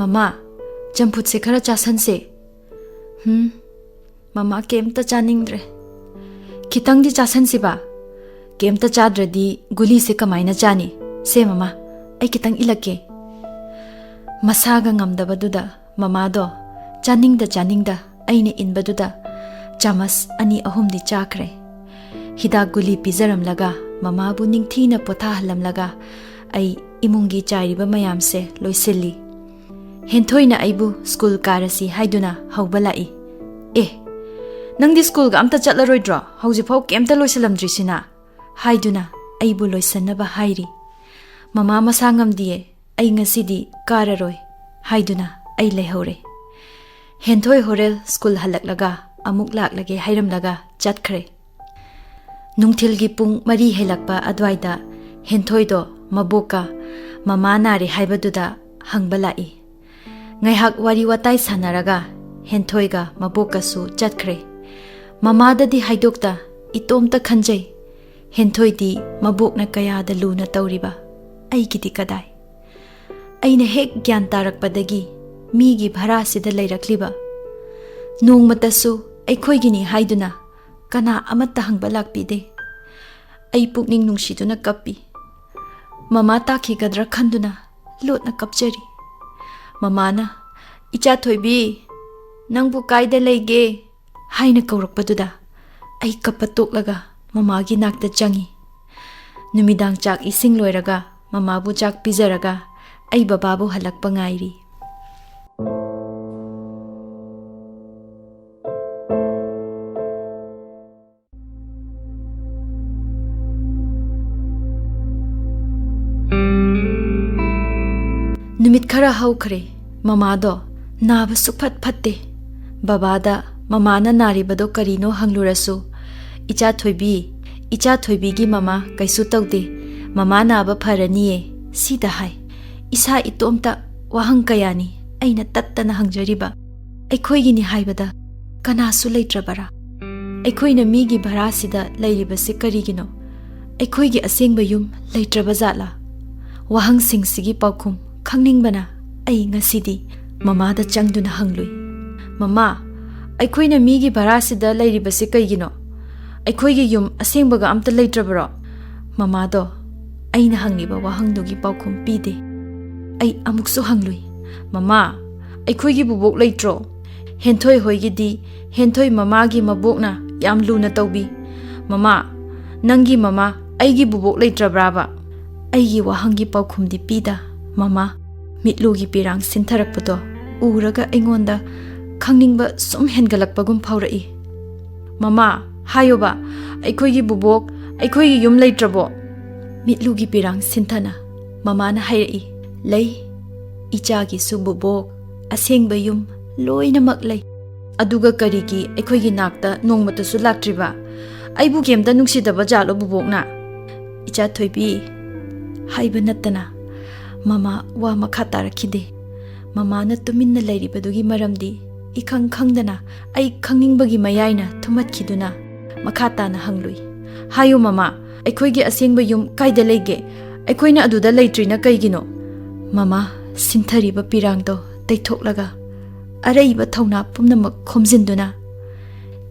Mama, champut se khara chasan se. Mama kemta chaningdre. Kitang di chasan se ba. Kemta chadra di guli se kamaina chani. Se mama, ay kitang ilake. Masaga ngamdaba duda, mama do, chaningda ayne inba duda, chamas ani ahum di chakre. Hidak guli pizaram laga, mama bu ningthina pothahalam laga, ay imungi chariba mayam se loisilli. Henthoi na aibu school karasi haiduna haubalai. Nangdi school ga amta chatlaroidra, haujipau kemta loisilamdri sina. Haiduna aibu loisanaba hairi. Mama masangam diye, ay ngasidi kararoi. Haiduna ay lehore. Henthoi horel school halaklaga, amuk laklage hairamlaga chatkre. Nungthilgi pung mari helakpa adwaida, henthoi do maboka, mama nare haibaduda hangbalai. Ngaihak wari watai sanaraga, henthoi maboka su chatkre. Mama da di haidokta, itomta khanjai. Henthoi di mabok na kaya da luna tauriba. Ay gidi kadai. Ay na hek gyan tarakpadagi, migi bhara sida layrakliba. Nung matasu, ay koy gini haiduna, kana amata hangbalakpide. Ay pukning nungshiduna kapi. Mama taki kadra khanduna, lot na kapjari. Mama na, icha thoibi, nang bukay da layge. Hay na kaurakpaduda, ay kapatok laga, mama gi nakta changi. Numidang chak ising loiraga, mama bu chak pizaraga, ay bababu halak pangairi. Numit khara haukre, mama do, naba sukpat phatte, babada, Mama na naribado karino hanglurasu. Icha thoibi gi mama kaisu taude. Mama na aba pharaniye. Sida hai. Isa itomta wahang kayani. Aina tattana hangjariba. Aikhoi gi ni haibada. Kanasu leitrabara. Aikhoi na migi bharasida leiribase karigino. Aikhoi gi asengba yum leitrabazala. Wahang singsigi paukhum khangningbana. Ai ngasidi mama da changduna hanglui. Mama, Aikhoi na migi bharasida leiribase kaigino. Aikhoi gi yum asengbaga amta leitrabaro. Mama do, aina hangliba wahangdugi paukhum pide. Ai amuksu hanglui. Mama, aikhoi gi bubok leitro. Henthoi hoigi di, henthoi mama gi mabokna yam luna taubi. Mama, nangi mama, aigi bubok leitrabraba. Aigi wahangi paukhum di pida. Mama, mitlugi pirang sintharakpado. Uraga aingonda Khangningba sum hengalakpagum phaurai. Mama, hayoba, aikhoi gi bubok, aikhoi gi yum leitrabo. Mitlugi pirang sinthana, mama na hairai. Lei, icha gi su bubok, asengba yum, loina maklai. Aduga karigi aikhoi gi nakta nongmata su laktriba. Aibu kemta nungsidaba jalo bubokna. Icha thoibi, haiba nattana. Mama wa makha tarakhide. Mama na tuminna leiribadugi maramdi. Ikhang khangdana ay khangingbagi mayaina thumatkiduna makata na hanglui. Hayo mama, aikhoi gi asengba yum kaida leige. Aikhoi na aduda leitrina kaigino. Mama, sinthariba pirangdo taithoklaga. Araiba thauna pumnamak khomjinduna.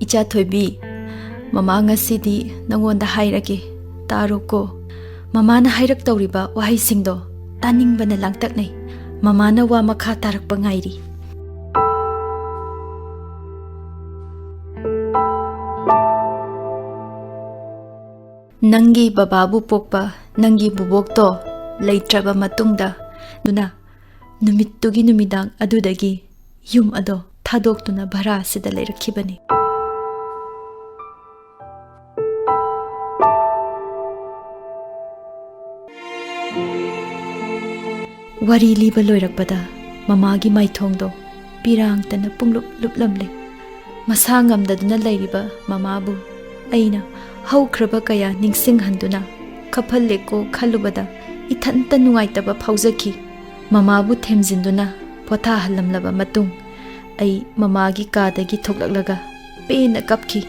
Icha thoibi, mama ngasidi nangonda hairage. Taroko. Mama na hairak tawriba wahaisingdo taningbana langtaknai. Mama na wa makha tarakpa ngairi. Nangi bababu pokpa, nangi bubok to, leitraba matungda, duna, numittugi numidang adudagi, yum ado, thadokduna bhara sida leirakhibani. Wari liba loirakpada, mamagi maithongdo, pirangtana punglup luplamle. Masa ngamdaduna leiriba mamabu, aina, haukraba kaya ningsinghanduna khapalleko khalubada ithanta nungaitaba phaujaki. Mamabu themjinduna pothahalamlaba matung ai mamagi kadagi thoklaklaga pena kapki.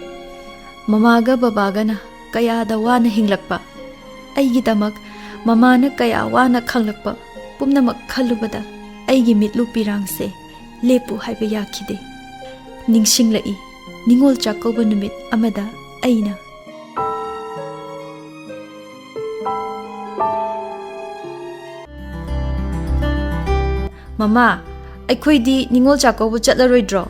Mamaga babagana kayada wana hinglakpa. Aigidamak mamana kaya wana khanglakpa pumnamak khalubada ꯑꯩꯒꯤ ꯃꯤꯠꯂꯨ ꯄꯤꯔꯥꯡꯁꯦ ꯂꯦꯞꯄꯨ ꯍꯥꯏꯕ ꯌꯥꯈꯤꯗꯦ꯫ ꯅꯤꯡꯁꯤꯡꯂꯛꯏ ꯅꯤꯡꯉꯣꯜ ꯆꯥꯛꯀꯧꯕ ꯅꯨꯃꯤꯠ ꯑꯃꯗ ꯑꯩꯅ ꯃꯃꯥ, ꯑꯩꯈꯣꯏꯗꯤ ꯅꯤꯡꯉꯣꯜ ꯆꯥꯛꯀꯧꯕ ꯆꯠꯂꯔꯣꯏꯗ꯭ꯔꯣ?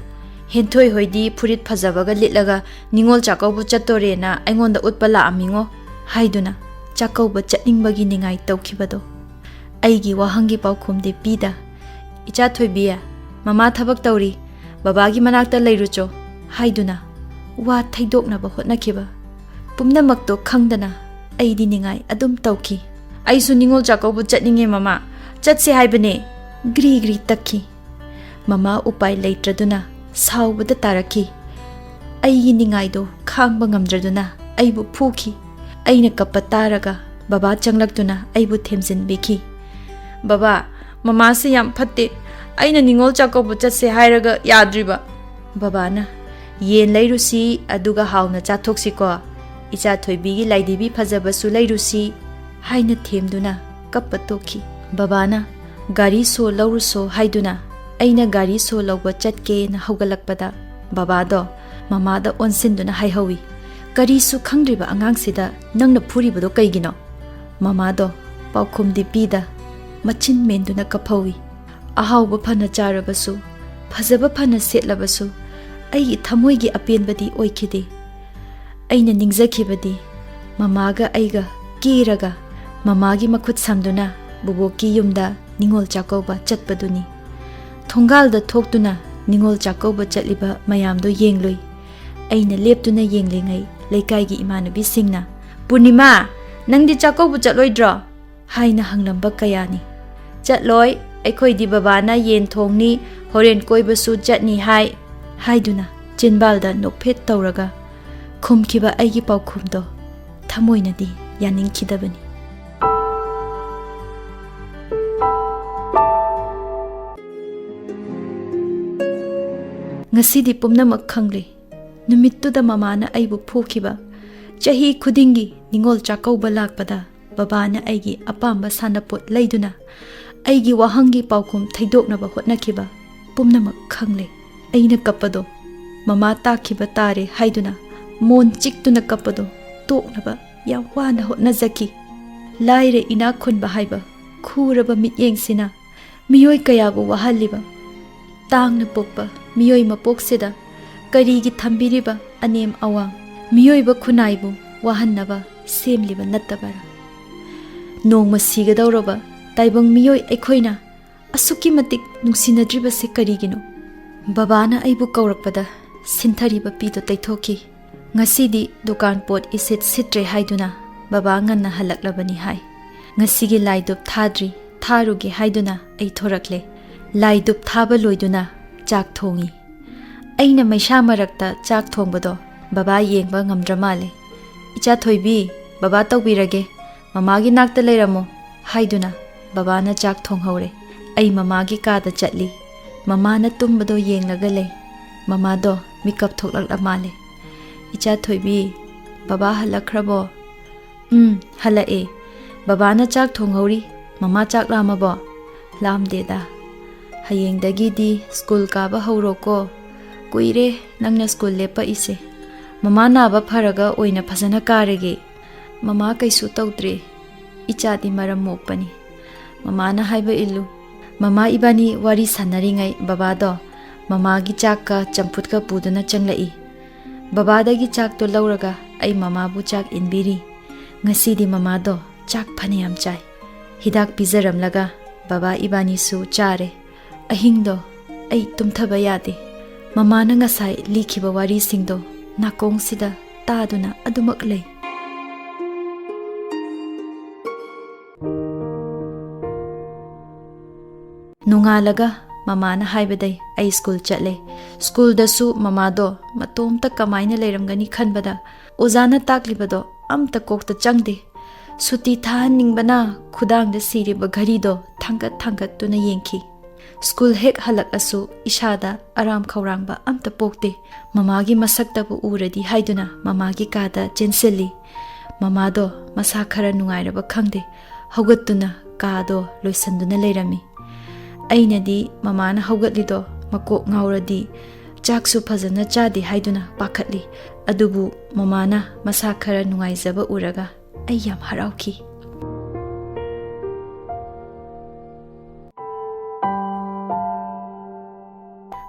ꯍꯦꯟꯊꯣꯏ ꯍꯣꯏꯗꯤ ꯐꯨꯔꯤꯠ ꯐꯖꯕꯒ ꯂꯤꯠꯂꯒ ꯅꯤꯡꯉꯣꯜ ꯆꯥꯛꯀꯧꯕ ꯆꯠꯇꯣꯔꯦꯅ ꯑꯩꯉꯣꯟꯗ ꯎꯠꯄ ꯂꯥꯛꯑꯝꯃꯤꯉꯣ ꯍꯥꯏꯗꯨꯅ ꯆꯥꯛꯀꯧꯕ ꯆꯠꯅꯤꯡꯕꯒꯤ ꯅꯤꯡꯉꯥꯏ ꯇꯧꯈꯤꯕꯗꯣ ꯑꯩꯒꯤ ꯋꯥꯍꯪꯒꯤ ꯄꯥꯎꯈꯨꯝꯗꯤ ꯄꯤꯗ ꯏꯆꯥ ꯊꯣꯏꯕꯤ, ꯃꯃꯥ ꯊꯕꯛ ꯇꯧꯔꯤ, ꯕꯕꯥꯒꯤ ꯃꯅꯥꯛꯇ ꯂꯩꯔꯨꯆꯣ ꯍꯥꯏꯗꯨꯅ ꯋꯥ ꯊꯩꯗꯣꯛꯅꯕ ꯍꯣꯠꯅꯈꯤꯕ ꯄꯨꯝꯅꯃꯛꯇꯣ ꯈꯪꯗꯅ ꯑꯩꯗꯤ ꯅꯤꯡꯉꯥꯏ ꯑꯗꯨꯝ ꯇꯧꯈꯤ꯫ ꯑꯩꯁꯨ ꯅꯤꯡꯉꯣꯜ ꯆꯥꯛꯀꯧꯕ ꯆꯠꯅꯤꯡꯉꯦ ꯃꯃꯥ, ꯆꯠꯁꯦ ꯍꯥꯏꯕꯅꯦ꯫ ꯒ꯭ꯔꯤ ꯒ꯭ꯔꯤ ꯇꯛꯈꯤ꯫ ꯃꯃꯥ ꯎꯄꯥꯏ ꯂꯩꯇ꯭ꯔꯗꯨꯅ ꯁꯥꯎꯕꯗ ꯇꯥꯔꯛꯈꯤ꯫ ꯑꯩꯒꯤ ꯅꯤꯡꯉꯥꯏꯗꯣ ꯈꯥꯡꯕ ꯉꯝꯗ꯭ꯔꯗꯨꯅ ꯑꯩꯕꯨ ꯐꯨꯈꯤ꯫ ꯑꯩꯅ ꯀꯞꯄ ꯇꯥꯔꯒ ꯕꯕꯥ ꯆꯪꯂꯛꯇꯨꯅ ꯑꯩꯕꯨ ꯊꯦꯝꯖꯤꯟꯕꯤꯈꯤ꯫ ꯕꯕꯥ, ꯃꯃꯥꯁꯦ ꯌꯥꯝ ꯐꯠꯇꯦ, ꯑꯩꯅ ꯅꯤꯡꯉꯣꯜ ꯆꯥꯛꯀꯧꯕ ꯆꯠꯁꯦ ꯍꯥꯏꯔꯒ ꯌꯥꯗ꯭ꯔꯤꯕ꯫ ꯕꯕꯥꯅ ꯌꯦꯟ ꯂꯩꯔꯨꯁꯤ ꯑꯗꯨꯒ ꯍꯥꯎꯅ ꯆꯥꯊꯣꯛꯁꯤꯀꯣ, ꯏꯆꯥ ꯊꯣꯏꯕꯤꯒꯤ ꯂꯥꯏꯙꯤꯕꯤ ꯐꯖꯕꯁꯨ ꯂꯩꯔꯨꯁꯤ ꯍꯥꯏꯅ ꯊꯦꯝꯗꯨꯅ ꯀꯞꯄ ꯇꯣꯛꯈꯤ꯫ ꯕꯕꯥꯅ ꯒꯥꯔꯤ ꯁꯣ ꯂꯧꯔꯨꯁꯣ ꯍꯥꯏꯗꯨꯅ ꯑꯩꯅ ꯒꯥꯔꯤ ꯁꯣ ꯂꯧꯕ ꯆꯠꯀꯦꯅ ꯍꯧꯒꯠꯂꯛꯄꯗ ꯕꯕꯥꯗꯣ ꯃꯃꯥꯗ ꯑꯣꯟꯁꯤꯟꯗꯨꯅ ꯍꯥꯏꯍꯧꯏ, ꯀꯔꯤꯁꯨ ꯈꯪꯗ꯭ꯔꯤꯕ ꯑꯉꯥꯡꯁꯤꯗ ꯅꯪꯅ ꯐꯨꯔꯤꯕꯗꯣ ꯀꯩꯒꯤꯅꯣ? ꯃꯃꯥꯗꯣ ꯄꯥꯎꯈꯨꯝꯗꯤ ꯄꯤꯗ ꯃꯆꯤꯟ ꯃꯦꯟꯗꯨꯅ ꯀꯞꯍꯧꯏ꯫ ꯑꯍꯥꯎꯕ ꯐꯅ ꯆꯥꯔꯕꯁꯨ, ꯐꯖꯕ ꯐꯅ ꯁꯦꯠꯂꯕꯁꯨ ꯑꯩꯒꯤ ꯊꯃꯣꯏꯒꯤ ꯑꯄꯦꯟꯕꯗꯤ ꯑꯣꯏꯈꯤꯗꯦ꯫ ꯑꯩꯅ ꯅꯤꯡꯖꯈꯤꯕꯗꯤ ꯃꯃꯥꯒ ꯑꯩꯒ ꯀꯦꯔꯒ ꯃꯃꯥꯒꯤ ꯃꯈꯨꯠ ꯁꯝꯗꯨꯅ ꯕꯨꯕꯣꯛꯀꯤ ꯌꯨꯝꯗ ꯅꯤꯡꯉꯣꯜ ꯆꯥꯛꯀꯧꯕ ꯆꯠꯄꯗꯨꯅꯤ꯫ ꯊꯣꯡꯒꯥꯜꯗ ꯊꯣꯛꯇꯨꯅ ꯅꯤꯡꯉꯣꯜ ꯆꯥꯛꯀꯧꯕ ꯆꯠꯂꯤꯕ ꯃꯌꯥꯝꯗꯣ ꯌꯦꯡꯂꯨꯏ꯫ ꯑꯩꯅ ꯂꯦꯞꯇꯨꯅ ꯌꯦꯡꯂꯤꯉꯩ ꯂꯩꯀꯥꯏꯒꯤ ꯏꯃꯥꯟꯅꯕꯤꯁꯤꯡꯅ ꯄꯨꯔꯅꯤꯃꯥ, ꯅꯪꯗꯤ ꯆꯥꯛꯀꯧꯕ ꯆꯠꯂꯣꯏꯗ꯭ꯔꯣ ꯍꯥꯏꯅ ꯍꯪꯂꯝꯕ ꯀꯌꯥꯅꯤ꯫ ꯆꯠꯂꯣꯏ, ꯑꯩꯈꯣꯏꯗꯤ ꯕꯕꯥꯅ ꯌꯦꯟ ꯊꯣꯡꯅꯤ, ꯍꯣꯔꯦꯟ ꯀꯣꯏꯕꯁꯨ ꯆꯠꯅꯤ ꯍꯥꯏꯗꯨꯅ ꯆꯤꯟꯕꯥꯜꯗ ꯅꯣꯛꯐꯦꯠ ꯇꯧꯔꯒ ꯈꯨꯝꯈꯤꯕ ꯑꯩꯒꯤ ꯄꯥꯎꯈꯨꯝꯗꯣ ꯊꯃꯣꯏꯅꯗꯤ ꯌꯥꯅꯤꯡꯈꯤꯗꯕꯅꯤ꯫ ꯉꯁꯤꯗꯤ ꯄꯨꯝꯅꯃꯛ ꯈꯪꯂꯦ꯫ ꯅꯨꯃꯤꯠꯇꯨꯗ ꯃꯃꯥꯅ ꯑꯩꯕꯨ ꯐꯨꯈꯤꯕ, ꯆꯍꯤ ꯈꯨꯗꯤꯡꯒꯤ ꯅꯤꯡꯉꯣꯜ ꯆꯥꯛꯀꯧꯕ ꯂꯥꯛꯄꯗ ꯕꯕꯥꯅ ꯑꯩꯒꯤ ꯑꯄꯥꯝꯕ ꯁꯥꯟꯅꯄꯣꯠ ꯂꯩꯗꯨꯅ ꯑꯩꯒꯤ ꯋꯥꯍꯪꯒꯤ ꯄꯥꯎꯈꯨꯝ ꯊꯩꯗꯣꯛꯅꯕ ꯍꯣꯠꯅꯈꯤꯕ ꯄꯨꯝꯅꯃꯛ ꯈꯪꯂꯦ꯫ ꯑꯩꯅ ꯀꯞꯄꯗꯣ ꯃꯃꯥ ꯇꯥꯈꯤꯕ ꯇꯥꯔꯦ ꯍꯥꯏꯗꯨꯅ ꯃꯣꯟ ꯆꯤꯛꯇꯨꯅ ꯀꯞꯄꯗꯣ ꯇꯣꯛꯅꯕ ꯌꯥꯝ ꯋꯥꯅ ꯍꯣꯠꯅꯖꯈꯤ꯫ ꯂꯥꯏꯔ ꯏꯅꯥꯛ ꯈꯨꯟꯕ ꯍꯥꯏꯕ ꯈꯨꯔꯕ ꯃꯤꯠꯌꯦꯡꯁꯤꯅ ꯃꯤꯑꯣꯏ ꯀꯌꯥꯕꯨ ꯋꯥꯍꯜꯂꯤꯕ ꯇꯥꯡꯅ ꯄꯣꯛꯄ ꯃꯤꯑꯣꯏ ꯃꯄꯣꯛꯁꯤꯗ ꯀꯔꯤꯒꯤ ꯊꯝꯕꯤꯔꯤꯕ ꯑꯅꯦꯝ ꯑꯋꯥꯡ ꯃꯤꯑꯣꯏꯕ ꯈꯨꯟꯅꯥꯏꯕꯨ ꯋꯥꯍꯟꯅꯕ ꯁꯦꯝꯂꯤꯕ ꯅꯠꯇꯕꯔꯥ? ꯅꯣꯡꯃ ꯁꯤꯒꯗꯧꯔꯕ ꯇꯥꯏꯕꯪ ꯃꯤꯑꯣꯏ ꯑꯩꯈꯣꯏꯅ ꯑꯁꯨꯛꯀꯤ ꯃꯇꯤꯛ ꯅꯨꯡꯁꯤꯅꯗ꯭ꯔꯤꯕꯁꯤ ꯀꯔꯤꯒꯤꯅꯣ? ꯕꯕꯥꯅ ꯑꯩꯕꯨ ꯀꯧꯔꯛꯄꯗ ꯁꯤꯟꯊꯔꯤꯕ ꯄꯤꯗꯨ ꯇꯩꯊꯣꯛꯈꯤ꯫ ꯉꯁꯤꯗꯤ ꯗꯨꯀꯥꯟ ꯄꯣꯠ ꯏꯁꯤꯠ ꯁꯤꯠꯇ꯭ꯔꯦ ꯍꯥꯏꯗꯨꯅ ꯕꯕꯥ ꯉꯟꯅ ꯍꯜꯂꯛꯂꯕꯅꯤ ꯍꯥꯏ꯫ ꯉꯁꯤꯒꯤ ꯂꯥꯏꯗꯨꯞ ꯊꯥꯗ꯭ꯔꯤ, ꯊꯥꯔꯨꯒꯦ ꯍꯥꯏꯗꯨꯅ ꯑꯩ ꯊꯣꯔꯛꯂꯦ꯫ ꯂꯥꯏꯗꯨꯞ ꯊꯥꯕ ꯂꯣꯏꯗꯨꯅ ꯆꯥꯛ ꯊꯣꯡꯉꯤ꯫ ꯑꯩꯅ ꯃꯩꯁꯥ ꯃꯔꯛꯇ ꯆꯥꯛ ꯊꯣꯡꯕꯗꯣ ꯕꯕꯥ ꯌꯦꯡꯕ ꯉꯝꯗ꯭ꯔ ꯃꯥꯜꯂꯦ꯫ ꯏꯆꯥ ꯊꯣꯏꯕꯤ, ꯕꯕꯥ ꯇꯧꯕꯤꯔꯒꯦ, ꯃꯃꯥꯒꯤ ꯅꯥꯛꯇ ꯂꯩꯔꯝꯃꯣ ꯍꯥꯏꯗꯨꯅ ꯕꯕꯥꯅ ꯆꯥꯛ ꯊꯣꯡꯍꯧꯔꯦ꯫ ꯑꯩ ꯃꯃꯥꯒꯤ ꯀꯥꯗ ꯆꯠꯂꯤ꯫ ꯃꯃꯥꯅ ꯇꯨꯝꯕꯗꯣ ꯌꯦꯡꯂꯒ ꯂꯩ꯫ ꯃꯃꯥꯗꯣ ꯃꯤꯀꯞ ꯊꯣꯛꯂꯛꯂ ꯃꯥꯜꯂꯦ꯫ ꯏꯆꯥ ꯊꯣꯏꯕꯤ, ꯕꯕꯥ ꯍꯜꯂꯛꯈ꯭ꯔꯕꯣ? ꯍꯜꯂꯛꯑꯦ꯫ ꯕꯕꯥꯅ ꯆꯥꯛ ꯊꯣꯡꯍꯧꯔꯤ꯫ ꯃꯃꯥ ꯆꯥꯛ ꯂꯥꯝꯃꯕꯣ? ꯂꯥꯝꯗꯦꯗ꯫ ꯍꯌꯦꯡꯗꯒꯤꯗꯤ ꯁ꯭ꯀꯨꯜ ꯀꯥꯕ ꯍꯧꯔꯣꯀꯣ꯫ ꯀꯨꯏꯔꯦ ꯅꯪꯅ ꯁ꯭ꯀꯨꯜ ꯂꯦꯞꯄꯛꯏꯁꯦ꯫ ꯃꯃꯥ ꯅꯥꯕ ꯐꯔꯒ ꯑꯣꯏꯅ ꯐꯖꯅ ꯀꯥꯔꯒꯦ꯫ ꯃꯃꯥ ꯀꯩꯁꯨ ꯇꯧꯗ꯭ꯔꯦ, ꯏꯆꯥꯗꯤ ꯃꯔꯝ ꯃꯣꯛꯄꯅꯤ, ꯃꯃꯥꯅ ꯍꯥꯏꯕ ꯏꯜꯂꯨ꯫ ꯃꯃꯥ ꯏꯕꯥꯅꯤ ꯋꯥꯔꯤ ꯁꯥꯟꯅꯔꯤꯉꯩ ꯕꯕꯥꯗꯣ ꯃꯃꯥꯒꯤ ꯆꯥꯛꯀ ꯆꯝꯐꯨꯠꯀ ꯄꯨꯗꯨꯅ ꯆꯪꯂꯛꯏ꯫ ꯕꯕꯥꯗꯒꯤ ꯆꯥꯛꯇꯣ ꯂꯧꯔꯒ ꯑꯩ ꯃꯃꯥꯕꯨ ꯆꯥꯛ ꯏꯟꯕꯤꯔꯤ꯫ ꯉꯁꯤꯗꯤ ꯃꯃꯥꯗꯣ ꯆꯥꯛ ꯐꯅꯌꯥꯝ ꯆꯥꯏ꯫ ꯍꯤꯗꯥꯛ ꯄꯤꯖꯔꯝꯂꯒ ꯕꯕꯥ ꯏꯕꯥꯅꯤꯁꯨ ꯆꯥꯔꯦ꯫ ꯑꯍꯤꯡꯗꯣ ꯑꯩ ꯇꯨꯝꯊꯕ ꯌꯥꯗꯦ꯫ ꯃꯃꯥꯅ ꯉꯁꯥꯏ ꯂꯤꯈꯤꯕ ꯋꯥꯔꯤꯁꯤꯡꯗꯣ ꯅꯥꯀꯣꯡꯁꯤꯗ ꯇꯥꯗꯨꯅ ꯑꯗꯨꯃꯛ ꯂꯩ꯫ ꯅꯣꯡꯉꯥꯜꯂꯒ ꯃꯃꯥꯅ ꯍꯥꯏꯕꯗꯩ ꯑꯩ ꯁ꯭ꯀꯨꯜ ꯆꯠꯂꯦ꯫ ꯁ꯭ꯀꯨꯜꯗꯁꯨ ꯃꯃꯥꯗꯣ ꯃꯇꯣꯝꯇ ꯀꯃꯥꯏꯅ ꯂꯩꯔꯝꯒꯅꯤ ꯈꯟꯕꯗ ꯑꯣꯖꯥꯅ ꯇꯥꯛꯂꯤꯕꯗꯣ ꯑꯝꯇ ꯀꯣꯛꯇ ꯆꯪꯗꯦ꯫ ꯁꯨꯇꯤ ꯊꯥꯍꯟꯅꯤꯡꯕꯅ ꯈꯨꯗꯥꯡꯗ ꯁꯤꯔꯤꯕ ꯘꯔꯤꯗꯣ ꯊꯥꯡꯒꯠꯇꯨꯅ ꯌꯦꯡꯈꯤ꯫ ꯁ꯭ꯀꯨꯜ ꯍꯦꯛ ꯍꯜꯂꯛꯂꯁꯨ ꯏꯁꯥꯗ ꯑꯔꯥꯝ ꯈꯧꯔꯥꯡꯕ ꯑꯝꯇ ꯄꯣꯛꯇꯦ꯫ ꯃꯃꯥꯒꯤ ꯃꯁꯛꯇꯕꯨ ꯎꯔꯗꯤ ꯍꯥꯏꯗꯨꯅ ꯃꯃꯥꯒꯤ ꯀꯥꯗ ꯆꯦꯟꯁꯤꯜꯂꯤ꯫ ꯃꯃꯥꯗꯣ ꯃꯁꯥ ꯈꯔ ꯅꯨꯡꯉꯥꯏꯔꯕ ꯈꯪꯗꯦ, ꯍꯧꯒꯠꯇꯨꯅ ꯀꯥꯗꯣ ꯂꯣꯏꯁꯟꯗꯨꯅ ꯂꯩꯔꯝꯃꯤ꯫ Ainadi mamana haugatlido makok ngauradi chaksu phajana chadi haiduna pakhatli adubu mamana masa khara nungaijaba uraga ai yam harauki.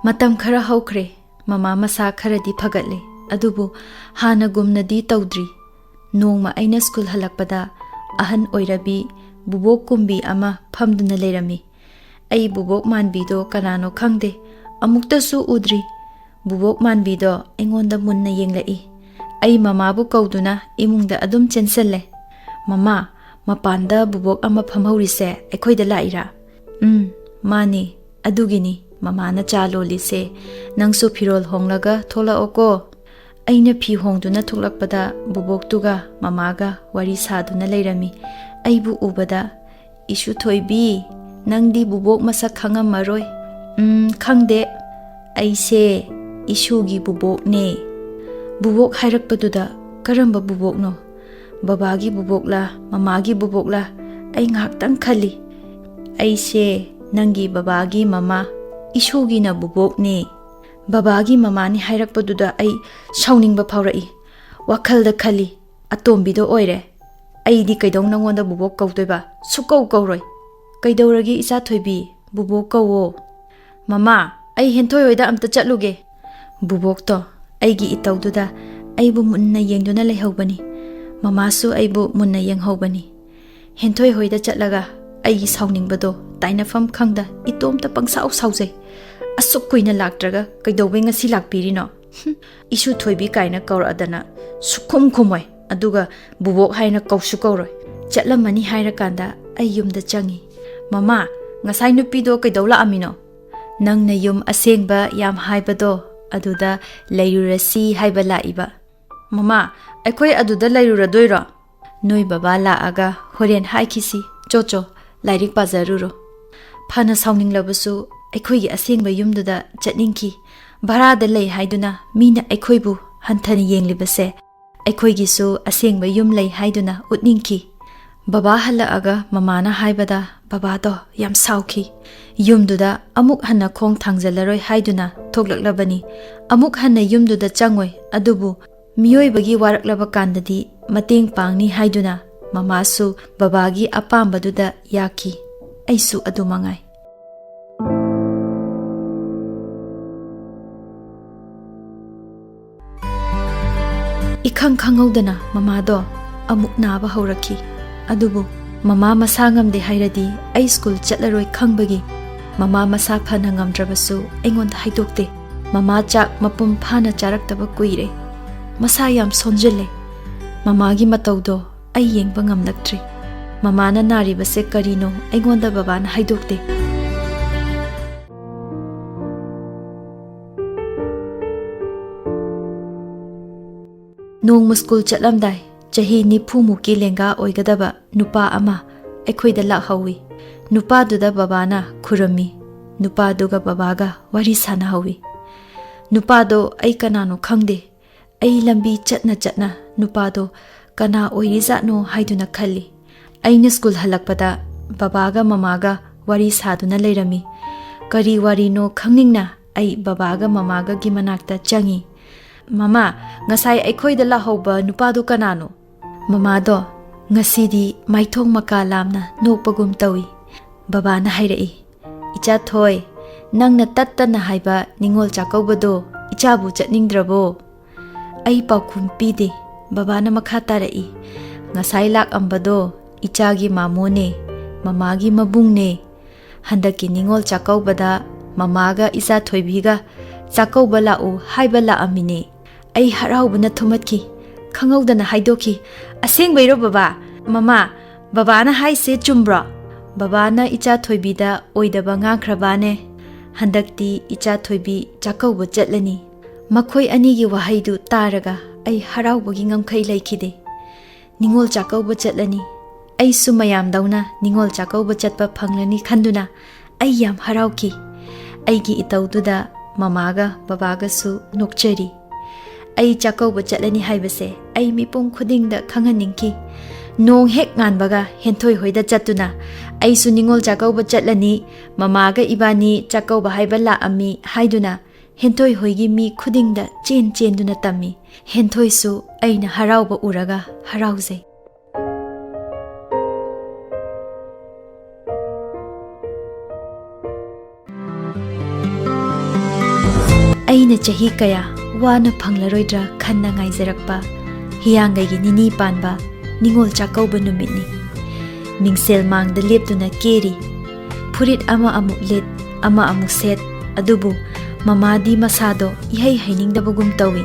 Matam khara haukre mama masa kharadi phagatli adubu hana gumnadi tawdri. Nongma aina school halakpada ahan oirabi bubok kumbi ama phamduna lerami. Ai bubok manbido kanano khangde amuktasu udri. Bubok manbido engonda munna yenglai. Ai mama bu kauduna imungda adum chensalle. Mama mapanda bubok ama phamhaurise ekhoida laira. Mani adugini mama na chalo lise nangsu phirol honglaga thola oko. Aina phi hongduna thoklakpada bubok tuga mamaga wari saduna leirami. Aibu ubada isu thoibi nangdi bubok masak khangam maroi. Khangde aise isugi bubok ne. Bubok hairakpaduda karamba bubok no. Babagi bubok la mamagi bubok la ai ngaktang khali. Aise nangi babagi mama isugi na bubok ne. Babagi mama ni hairakpaduda ai sauningba phaurai. Wakhalda khali atombido oire. Ai di kaidong nangonda bubok kautoiba sukau kauroi. Kaidoragi isa thoibi bubok kawo. Mama ai henthoi oida amta chatluge. Bubok to aigi itaududa aibu munna yengduna lehaubani. Mama su aibu munna yenghaubani. Henthoi hoida chatlaga aigi sauningbado tainafam khangda itomta pangsau saujai. Asuk kuina laktraga kaidobe ngasi lakpirino. Isu thoibi kaina kauradana sukhum khumoi aduga bubok haina kausu kauroi. Chatlamani hairakanda ai yumda changi. Mama ngasai nupido kaidawla amino. Nangna yum asengba yam haibado aduda layrurasi haiba laiba. Mama aikoi aduda layruradoiro. Noi baba laaga horen haikisi chocho lairik pazaruro. Phana sauninglabasu aikoi asengba yumduda chatningki. Barada lay haiduna mina aikoibu hanthani yenglibase. Aikoi gisu asengba yum lay haiduna utningki. Baba halaaga mamana haibada baba to yam sauki. Yumduda amuk hanna khong thangjalaroi haiduna thoklaklabani. Amuk hanna yumduda changoi adubu miyoibagi waraklaba kandadi mateng pangni haiduna mamasu babagi apambaduda yaki. Aisu adumangai. Ikhang khangaudana mamado amuk naba hauraki. Adubu mama masa ngamde hairadi ai school chatlaroi khangbagi mama masa phana ngamdrabasu engonda haidokte. Mama chak mapum phana charaktaba kuire. Masa yam sonjele. Mamagi mataudo ai yengba ngamlaktri. Mamana naribase karino engonda babana haidokte. Nongma school chatlamdai chahi nipumuki lenga oigadaba nupa ama ekhoida lakhawi. Nupa duda babana khurami. Nupa duga babaga wari sanahawi. Nupa do ai kanano khangde. Ai lambi chatna nupa do kana oirizatno haiduna khali. Aina school halakpada babaga mamaga wari saduna leirami. Kari wari no khangningna ai babaga mamaga gi manakta changi. Mama ngasai aikhoida lahauba nupa do kanano. Mama do ngasidi maithong makalamna nokpagum tawi. Baba na hairai. Icha thoi nangna tattana haiba ningol chakaubado ichabu chatningdrabo. Ai paukhum pide. Baba na makha tarai. Ngasai lak ambado ichagi mamone mamagi mabungne. Handaki ningol chakaubada mamaga isa thoibiga chakauba lau haiba la amine. Ai haraubana thumatki. Khangaudana haidoki. Asengbairo baba. Mama baba na haise chumbra. Baba na icha thoibida oidaba ngakhrabane. Handakti icha thoibi chakauba chatlani. Makhoi anigi wahaidu taraga ai haraubagi ngamkhai laikhide. Ningol chakauba chatlani. Ai sumayam dauna ningol chakauba chatpa phanglani khanduna ai yam harauki. Aigi itaududa mamaga babaga su nokchari. Ai chakauba chatlani haibase ai mipum khudingda khanganingki. Nong hek nganbaga henthoi hoida chatuna aisu ningol chakauba chatlani mamaga ibani chakauba haiba laami haiduna henthoi hoigi mi khudingda chen duna tammi henthoi su aina harauba uraga harauze aina chahi kaya wana phanglaroidra khanna ngaijarakpa hiyangai gi nini panba ningol chakauba numitni ningsel mangda leptuna keri furit ama amuk let ama amuk set adubu mamadi masado ihai hainingdabagum tawi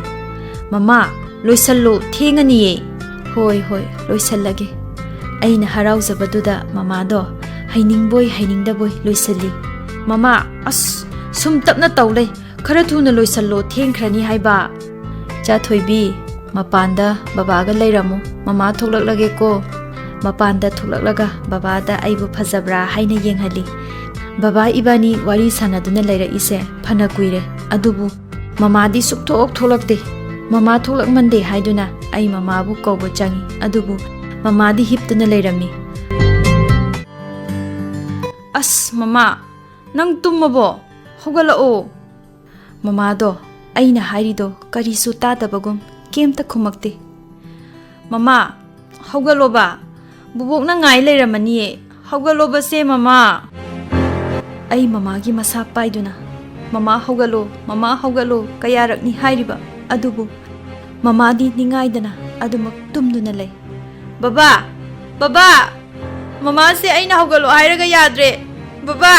mama loisallo thengani hoi loisallage aina haraujabatuda mamado hainingboy hainingdaboy loisalli mama as sum tapna tawlei khara thuna loisallo thengkhrani haiba cha thoibi mapanda babaga leiramu mama thoklaklage ko mapanda thoklaklaga babada aibu phajabra haina yenghali baba ibani wari sanaduna leira ise phana kuire adubu mamadi sukthok tholakte mama tholak mande haiduna ai mama bu kawbo changi adubu mamadi hiptuna leirami as mama nang tummabo hogalao mama do aina hairido karisu tadabagum kemta khumakte mama hogaloba bubok na ngai leiramani hogaloba se mama ai mama gi masa paiduna mama hogalo kayarakni hairiba adubu mama di ningaidana adumak tumduna lei baba mama se aina hogalo hairaga yadre baba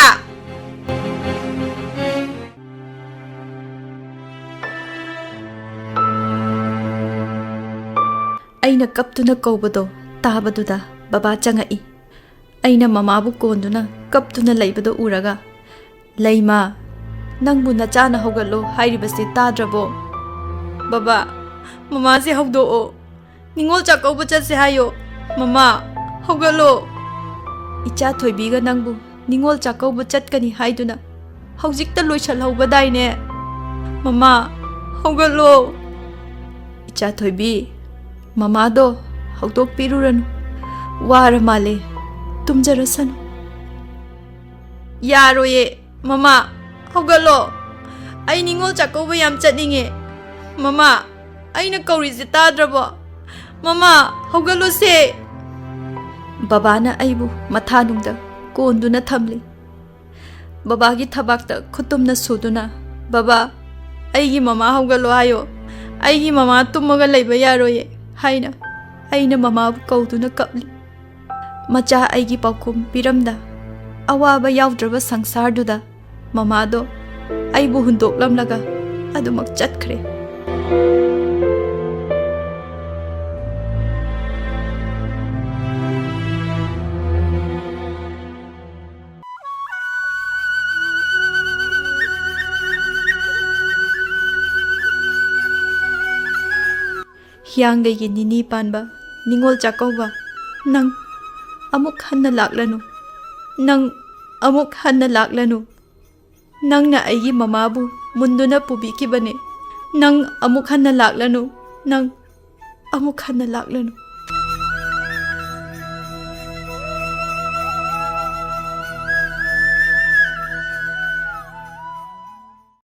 aina kaptuna kawbado tabaduda baba changai aina mama bu konduna kaptuna leibado uraga leima nangbu nachana hogalo hairibase tadrabo baba mama se hogdo o ningol chakauba chatse hayo mama hogalo icha thoibiga nangbu ningol chakauba chatkani haiduna hojikta loisal hobadaine mama hogalo icha thoibi mama do hogdok piruranu wara male tumjarasanu yaroye mama hogalo ai ningol chakauba yam chatninge mama aina kaurije tadrabo mama hogalo se babana aibu mathanungda konduna thamli babagi thabakta khutumna suduna baba aigi mama hogalo ayo aigi mama tumaga leiba yaroye haina aina mama kauduna kapli macha aigi paukum piramda awaba yawdraba sangsarduda mama do aibu hundoklamlaga adumak chatkhre hiyangai nini panba ningol chakauba nang amuk hanna laklanu nang amuk hanna laklanu nang na aigi mamabu munduna pubikibane nang amuk hanna laklanu nang amuk hanna laklanu